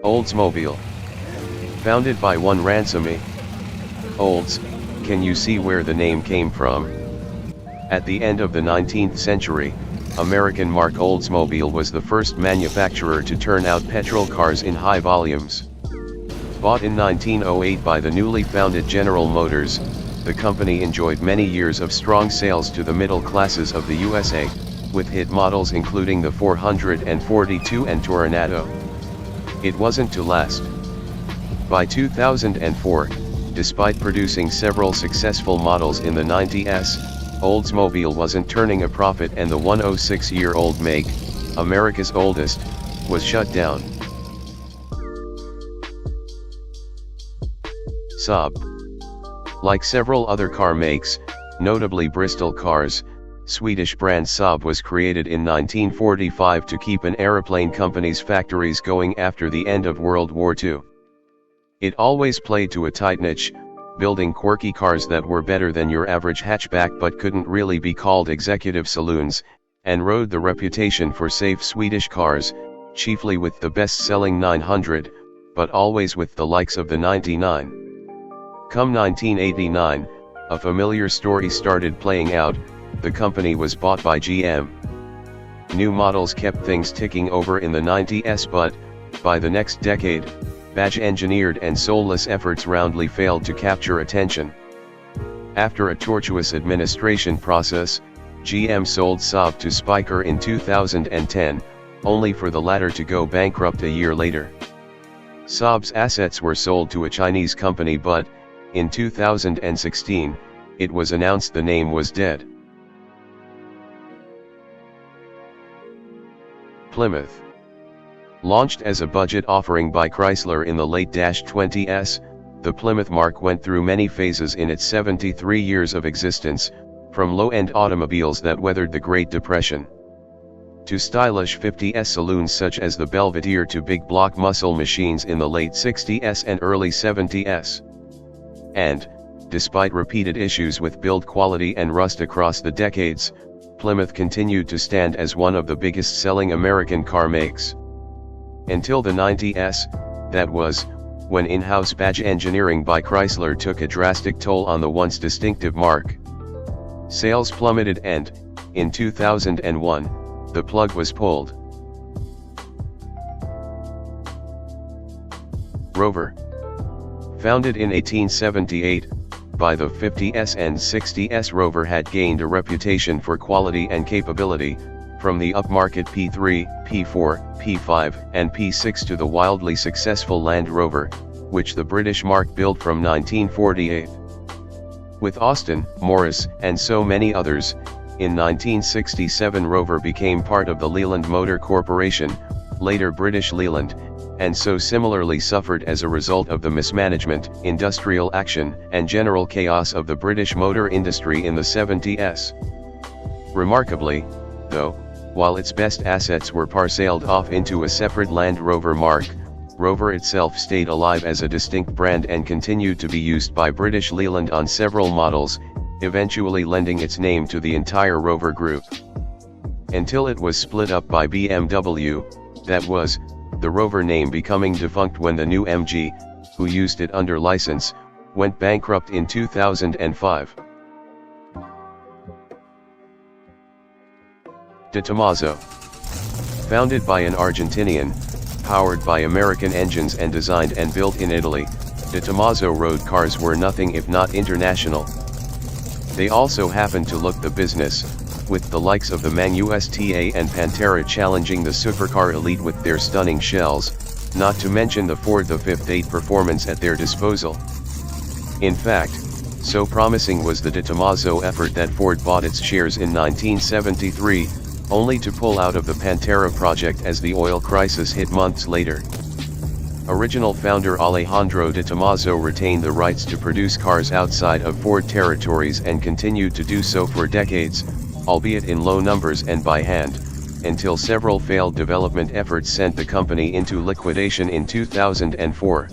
Oldsmobile. Founded by one Ransome. Olds, can you see where the name came from? At the end of the 19th century, American marque Oldsmobile was the first manufacturer to turn out petrol cars in high volumes. Bought in 1908 by the newly founded General Motors, the company enjoyed many years of strong sales to the middle classes of the USA, with hit models including the 442 and Toronado. It wasn't to last. By 2004, despite producing several successful models in the 90s, Oldsmobile wasn't turning a profit, and the 106-year-old make, America's oldest, was shut down. Saab. Like several other car makes, notably Bristol Cars, Swedish brand Saab was created in 1945 to keep an aeroplane company's factories going after the end of World War II. It always played to a tight niche, building quirky cars that were better than your average hatchback but couldn't really be called executive saloons, and rode the reputation for safe Swedish cars, chiefly with the best-selling 900, but always with the likes of the 99. Come 1989, a familiar story started playing out. The company was bought by GM. New models kept things ticking over in the 90s, but, by the next decade, badge-engineered and soulless efforts roundly failed to capture attention. After a tortuous administration process, GM sold Saab to Spyker in 2010, only for the latter to go bankrupt a year later. Saab's assets were sold to a Chinese company, but, in 2016, it was announced the name was dead. Plymouth. Launched as a budget offering by Chrysler in the late 20s, the Plymouth marque went through many phases in its 73 years of existence, from low-end automobiles that weathered the Great Depression, to stylish 50s saloons such as the Belvedere, to big block muscle machines in the late 60s and early 70s. And, despite repeated issues with build quality and rust across the decades, Plymouth continued to stand as one of the biggest-selling American car makes. Until the 90s, that was, when in-house badge engineering by Chrysler took a drastic toll on the once distinctive marque. Sales plummeted and, in 2001, the plug was pulled. Rover. Founded in 1878, by the 50s and 60s, Rover had gained a reputation for quality and capability, from the upmarket P3, P4, P5, and P6 to the wildly successful Land Rover, which the British marque built from 1948. With Austin, Morris, and so many others, in 1967 Rover became part of the Leland Motor Corporation, later British Leland, and so similarly suffered as a result of the mismanagement, industrial action, and general chaos of the British motor industry in the 70s. Remarkably, though, while its best assets were parceled off into a separate Land Rover marque, Rover itself stayed alive as a distinct brand and continued to be used by British Leland on several models, eventually lending its name to the entire Rover group. Until it was split up by BMW, that was, the Rover name becoming defunct when the new MG, who used it under license, went bankrupt in 2005. De Tomaso. Founded by an Argentinian, powered by American engines and designed and built in Italy, De Tomaso road cars were nothing if not international. They also happened to look the business, with the likes of the Mangu STA and Pantera challenging the supercar elite with their stunning shells, not to mention the Ford the Fifth 8 performance at their disposal. In fact, so promising was the De Tomaso effort that Ford bought its shares in 1973, only to pull out of the Pantera project as the oil crisis hit months later. Original founder Alejandro de Tomaso retained the rights to produce cars outside of Ford territories and continued to do so for decades, albeit in low numbers and by hand, until several failed development efforts sent the company into liquidation in 2004.